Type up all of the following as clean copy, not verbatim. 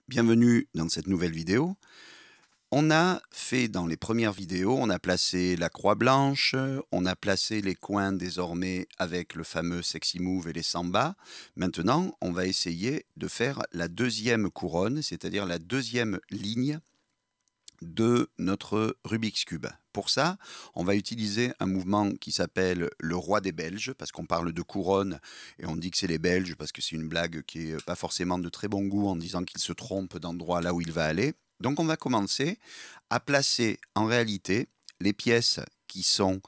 Bienvenue dans cette nouvelle vidéo. On a fait dans les premières vidéos, on a placé la croix blanche, on a placé les coins désormais avec le fameux Sexy Move et les samba. Maintenant, on va essayer de faire la deuxième couronne, c'est-à-dire la deuxième ligne de notre Rubik's Cube. Pour ça, on va utiliser un mouvement qui s'appelle le roi des Belges, parce qu'on parle de couronne et on dit que c'est les Belges parce que c'est une blague qui n'est pas forcément de très bon goût en disant qu'ils se trompent d'endroit là où il va aller. Donc on va commencer à placer en réalité les pièces qui sont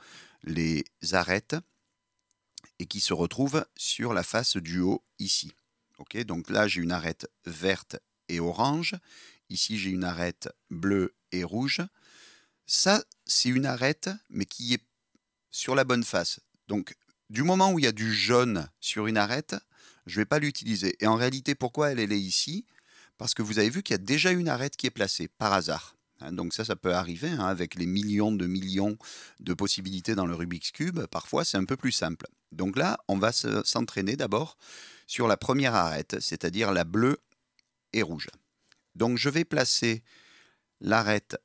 les arêtes et qui se retrouvent sur la face du haut ici. Okay, donc là j'ai une arête verte et orange. Ici j'ai une arête bleue et rouge. Ça, c'est une arête, mais qui est sur la bonne face. Donc, du moment où il y a du jaune sur une arête, je ne vais pas l'utiliser. Et en réalité, pourquoi elle est ici? Parce que vous avez vu qu'il y a déjà une arête qui est placée, par hasard. Donc ça peut arriver, avec les millions de possibilités dans le Rubik's Cube. Parfois, c'est un peu plus simple. Donc là, on va s'entraîner d'abord sur la première arête, c'est-à-dire la bleue et rouge. Donc je vais placer l'arête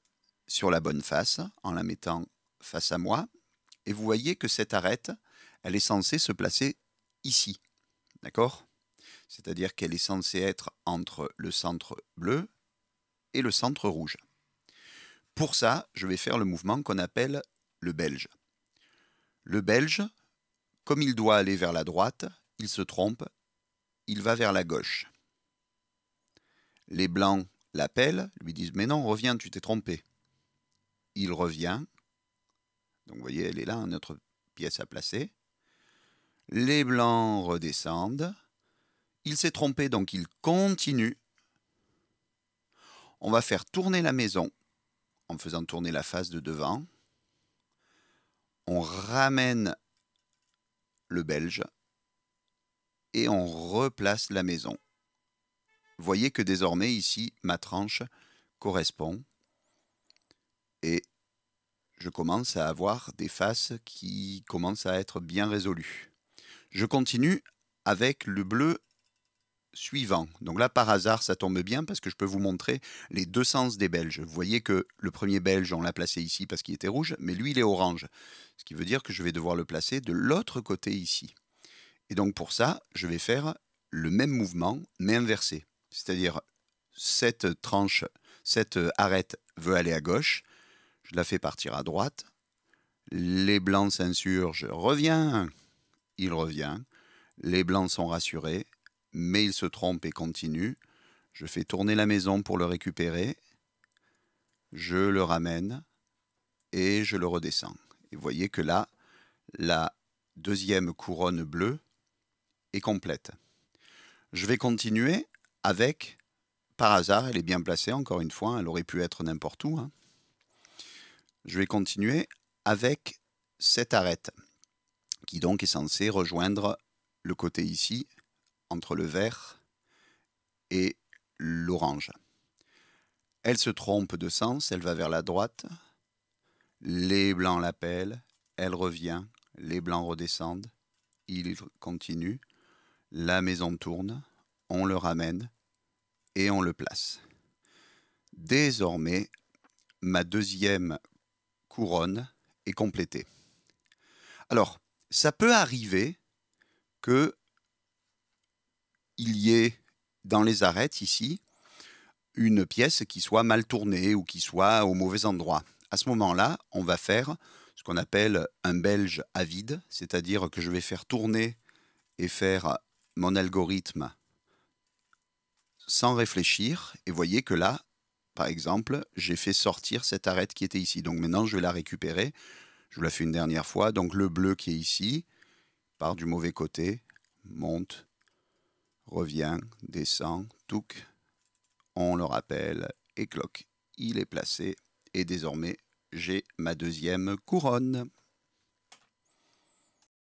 sur la bonne face en la mettant face à moi. Et vous voyez que cette arête, elle est censée se placer ici. D'accord? C'est-à-dire qu'elle est censée être entre le centre bleu et le centre rouge. Pour ça, je vais faire le mouvement qu'on appelle le belge. Le belge, comme il doit aller vers la droite, il se trompe, il va vers la gauche. Les blancs l'appellent, lui disent « Mais non, reviens, tu t'es trompé ». Il revient. Donc vous voyez, elle est là, notre pièce à placer. Les blancs redescendent. Il s'est trompé, donc il continue. On va faire tourner la maison en faisant tourner la face de devant. On ramène le belge et on replace la maison. Vous voyez que désormais, ici, ma tranche correspond. Et je commence à avoir des faces qui commencent à être bien résolues. Je continue avec le bleu suivant. Donc là, par hasard, ça tombe bien parce que je peux vous montrer les deux sens des belges. Vous voyez que le premier belge, on l'a placé ici parce qu'il était rouge, mais lui, il est orange. Ce qui veut dire que je vais devoir le placer de l'autre côté ici. Et donc pour ça, je vais faire le même mouvement, mais inversé. C'est-à-dire, cette tranche, cette arête veut aller à gauche. Je la fais partir à droite. Les blancs s'insurgent. Reviens! Il revient. Les blancs sont rassurés, mais il se trompe et continue. Je fais tourner la maison pour le récupérer. Je le ramène et je le redescends. Et vous voyez que là, la deuxième couronne bleue est complète. Je vais continuer avec, par hasard, elle est bien placée encore une fois, elle aurait pu être n'importe où. Je vais continuer avec cette arête qui donc est censée rejoindre le côté ici, entre le vert et l'orange. Elle se trompe de sens, elle va vers la droite. Les blancs l'appellent, elle revient, les blancs redescendent, il continue. La maison tourne, on le ramène et on le place. Désormais, ma deuxième couronne est complétée. Alors, ça peut arriver que il y ait dans les arêtes ici une pièce qui soit mal tournée ou qui soit au mauvais endroit. À ce moment-là, on va faire ce qu'on appelle un belge à vide, c'est-à-dire que je vais faire tourner et faire mon algorithme sans réfléchir. Et voyez que là, par exemple, j'ai fait sortir cette arête qui était ici. Donc maintenant, je vais la récupérer. Je vous la fais une dernière fois. Donc le bleu qui est ici part du mauvais côté, monte, revient, descend, touc. On le rappelle et cloc. Il est placé. Et désormais, j'ai ma deuxième couronne.